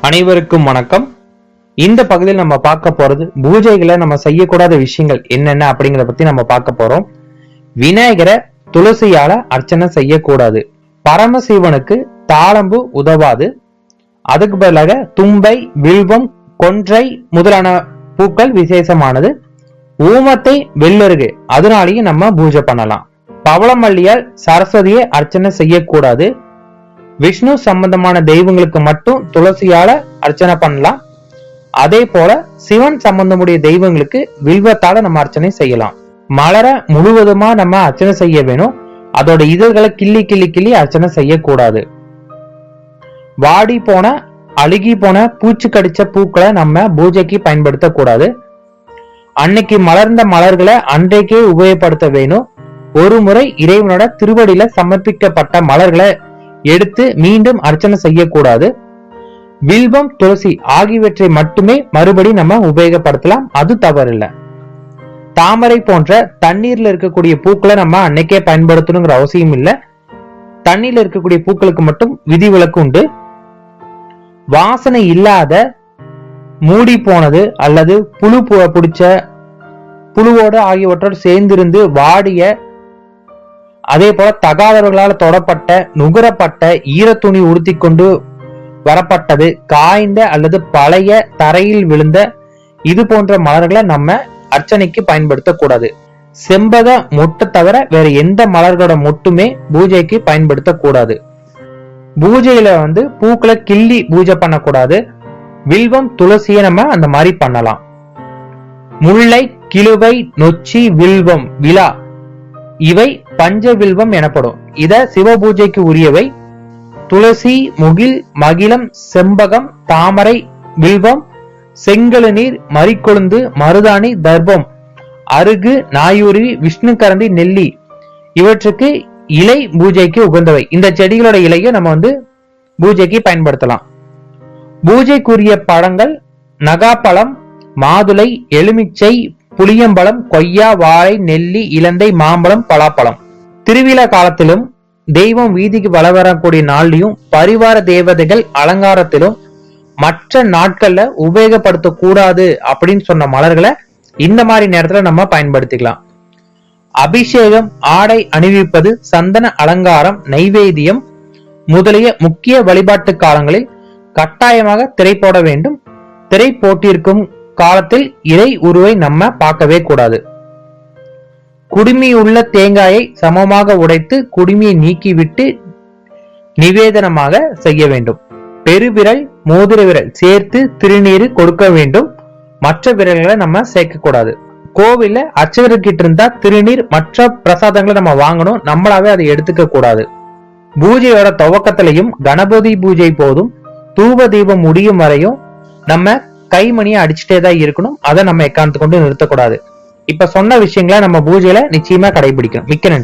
அனைவருக்கும் வணக்கம். இந்த பகுதியில் நம்ம பார்க்க போறது பூஜைகளை நம்ம செய்யக்கூடாத விஷயங்கள் என்னென்ன அப்படிங்கறத பத்தி நம்ம பார்க்க போறோம். விநாயகரை துளசியால அர்ச்சனை செய்யக்கூடாது. பரமசிவனுக்கு தாளம்பு உதவாது. அதுக்கு பதிலாக தும்பை, வில்வம், கொன்றை முதலான பூக்கள் விசேஷமானது. ஊமத்தை, வெள்ளருகு அதனாலேயும் நம்ம பூஜை பண்ணலாம். பவளமல்லியால் சரஸ்வதியை அர்ச்சனை செய்யக்கூடாது. விஷ்ணு சம்பந்தமான தெய்வங்களுக்கு மட்டும் துளசியால அர்ச்சனை பண்ணலாம். அதே போல சிவன் சம்பந்தமுடைய தெய்வங்களுக்கு வில்வத்தால நம்ம அர்ச்சனை செய்யலாம். மலரை முழுவதுமா நம்ம அர்ச்சனை செய்ய வேணும். அதோட இதழ்களை கிள்ளி கிள்ளி கிள்ளி அர்ச்சனை செய்யக்கூடாது. வாடி போன, அழுகி போன, பூச்சி கடிச்ச பூக்களை நம்ம பூஜைக்கு பயன்படுத்த கூடாது. அன்னைக்கு மலர்ந்த மலர்களை அன்றைக்கே உபயோகப்படுத்த வேணும். ஒரு முறை இறைவனோட திருவடியில சமர்ப்பிக்கப்பட்ட மலர்களை எடுத்து மீண்டும் அர்ச்சனை செய்யக்கூடாது. வில்வம், துளசி ஆகியவற்றை மட்டுமே மறுபடி நம்ம உபயோகப்படுத்தலாம். அது தவறில்லை. தாமரை போன்ற தண்ணீர்ல இருக்கக்கூடிய பூக்களை நம்ம அன்னைக்கே பயன்படுத்தணுங்கிற அவசியம் இல்லை. தண்ணீர்ல இருக்கக்கூடிய பூக்களுக்கு மட்டும் விதிவிலக்கு உண்டு. வாசனை இல்லாத, மூடி போனது அல்லது புழு பிடிச்ச புழுவோடு ஆகியவற்றோடு சேர்ந்திருந்து வாடிய, அதே போல தகாதவர்களால் தொடப்பட்ட, நுகரப்பட்ட, ஈரத்துணி உடுத்தி கொண்டு வரப்பட்டது, காய்ந்த அல்லது பழைய தரையில் விழுந்த இது போன்ற மலர்களை நம்ம அர்ச்சனைக்கு பயன்படுத்தக்கூடாது. செம்பக மொட்டு தவிர வேற எந்த மலர்களோட மொட்டுமே பூஜைக்கு பயன்படுத்தக்கூடாது. பூஜையில பூக்களை கிள்ளி பூஜை பண்ணக்கூடாது. வில்வம், துளசியை நம்ம அந்த மாதிரி பண்ணலாம். முல்லை, கிழுவை, நொச்சி, வில்வம், விழா இவை பஞ்ச வில்வம் எனப்படும். இத சிவ பூஜைக்கு உரியவை. துளசி, முகில், மகிழம், செம்பகம், தாமரை, வில்வம், செங்கழுநீர், மறிக்கொழுந்து, மருதாணி, தர்ப்பம், அருகு, நாயூரி, விஷ்ணு கரண்டி, நெல்லி இவற்றுக்கு இலை பூஜைக்கு உகந்தவை. இந்த செடிகளோட இலையை நம்ம பூஜைக்கு பயன்படுத்தலாம். பூஜைக்குரிய பழங்கள் நகாப்பழம், மாதுளை, எலுமிச்சை, புளியம்பழம், கொய்யா, வாழை, நெல்லி, இலந்தை, மாம்பழம், பலாப்பழம். திருவிழா காலத்திலும் தெய்வம் வீதிக்கு வள வரக்கூடிய நாள்லயும் பரிவார தேவதைகள் அலங்காரத்திலும் மற்ற நாட்கள்ல உபயோகப்படுத்த கூடாது அப்படின்னு சொன்ன மலர்களை இந்த மாதிரி நேரத்துல நம்ம பயன்படுத்திக்கலாம். அபிஷேகம், ஆடை அணிவிப்பது, சந்தன அலங்காரம், நைவேத்தியம் முதலிய முக்கிய வழிபாட்டு காலங்களில் கட்டாயமாக திரை போட வேண்டும். திரை போட்டிருக்கும் காலத்தில் இறை உருவை நம்ம பார்க்கவே கூடாது. குடுமியுள்ள தேங்காயை சமமாக உடைத்து குடுமியை நீக்கிவிட்டு நிவேதனமாக செய்ய வேண்டும். பெருவிரல், மோதிர விரல் சேர்த்து திருநீர் கொடுக்க வேண்டும். மற்ற விரல்களை நம்ம சேர்க்க கூடாது. கோவில்ல அர்ச்சகர்கிட்ட இருந்தா திருநீர், மற்ற பிரசாதங்களை நம்ம வாங்கணும். நம்மளாவே அதை எடுத்துக்க கூடாது. பூஜையோட துவக்கத்திலையும் கணபதி பூஜை போதும் தூப தீபம் முடியும் வரையும் நம்ம கைமணியை அடிச்சுட்டே தான் இருக்கணும். அதை நம்ம எக்காரணத்தை கொண்டு நிறுத்தக்கூடாது. இப்ப சொன்ன விஷயங்களை நம்ம பூஜையில நிச்சயமா கடைபிடிக்கணும். மிக்க நன்றி.